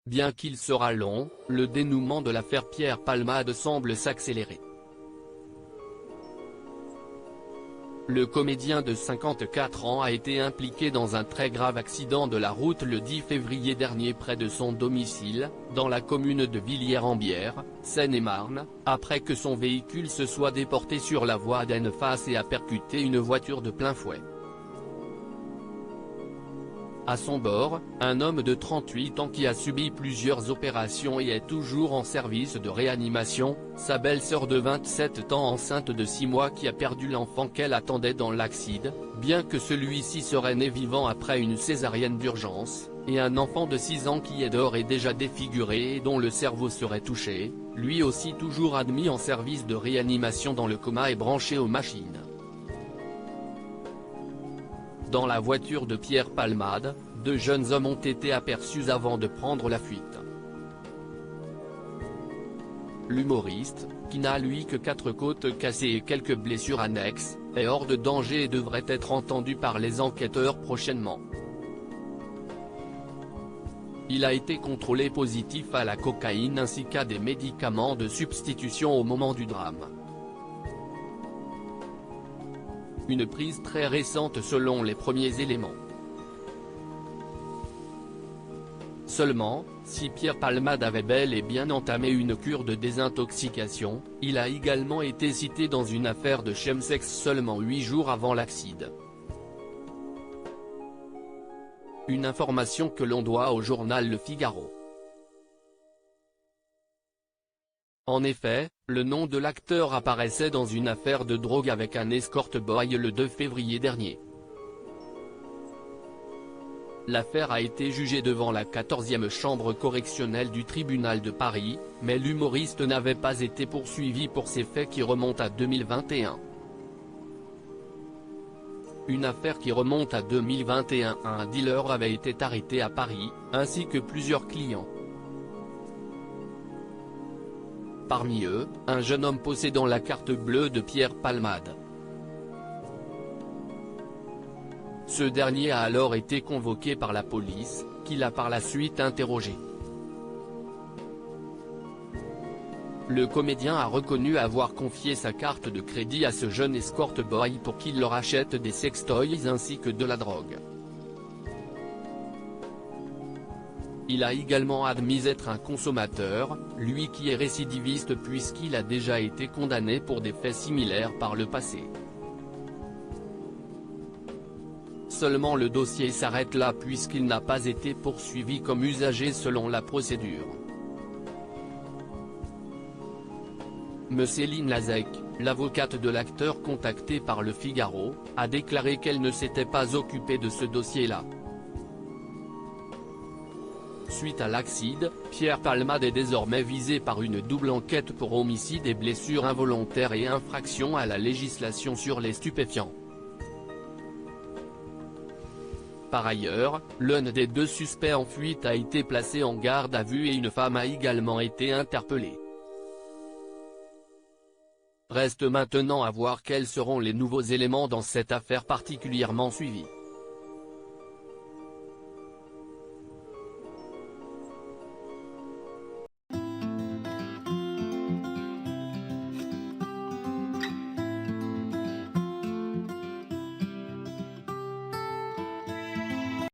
Bien qu'il sera long, le dénouement de l'affaire Pierre Palmade semble s'accélérer. Le comédien de 54 ans a été impliqué dans un très grave accident de la route le 10 février dernier près de son domicile, dans la commune de Villiers-en-Bière, Seine-et-Marne, après que son véhicule se soit déporté sur la voie d'en-face et a percuté une voiture de plein fouet. À son bord, un homme de 38 ans qui a subi plusieurs opérations et est toujours en service de réanimation, sa belle-sœur de 27 ans enceinte de 6 mois qui a perdu l'enfant qu'elle attendait dans l'accident, bien que celui-ci serait né vivant après une césarienne d'urgence, et un enfant de 6 ans qui est d'ores et déjà défiguré et dont le cerveau serait touché, lui aussi toujours admis en service de réanimation dans le coma et branché aux machines. Dans la voiture de Pierre Palmade, 2 jeunes hommes ont été aperçus avant de prendre la fuite. L'humoriste, qui n'a lui que 4 côtes cassées et quelques blessures annexes, est hors de danger et devrait être entendu par les enquêteurs prochainement. Il a été contrôlé positif à la cocaïne ainsi qu'à des médicaments de substitution au moment du drame. Une prise très récente selon les premiers éléments. Seulement, si Pierre Palmade avait bel et bien entamé une cure de désintoxication, il a également été cité dans une affaire de chemsex seulement 8 jours avant l'accident. Une information que l'on doit au journal Le Figaro. En effet, le nom de l'acteur apparaissait dans une affaire de drogue avec un escort boy le 2 février dernier. L'affaire a été jugée devant la 14e chambre correctionnelle du tribunal de Paris, mais l'humoriste n'avait pas été poursuivi pour ces faits qui remontent à 2021. Une affaire qui remonte à 2021, un dealer avait été arrêté à Paris, ainsi que plusieurs clients. Parmi eux, un jeune homme possédant la carte bleue de Pierre Palmade. Ce dernier a alors été convoqué par la police, qui l'a par la suite interrogé. Le comédien a reconnu avoir confié sa carte de crédit à ce jeune escort boy pour qu'il leur achète des sextoys ainsi que de la drogue. Il a également admis être un consommateur, lui qui est récidiviste puisqu'il a déjà été condamné pour des faits similaires par le passé. Seulement le dossier s'arrête là puisqu'il n'a pas été poursuivi comme usager selon la procédure. Céline Lazec, l'avocate de l'acteur contactée par Le Figaro, a déclaré qu'elle ne s'était pas occupée de ce dossier-là. Suite à l'accident, Pierre Palmade est désormais visé par une double enquête pour homicide et blessures involontaires et infraction à la législation sur les stupéfiants. Par ailleurs, l'un des 2 suspects en fuite a été placé en garde à vue et une femme a également été interpellée. Reste maintenant à voir quels seront les nouveaux éléments dans cette affaire particulièrement suivie.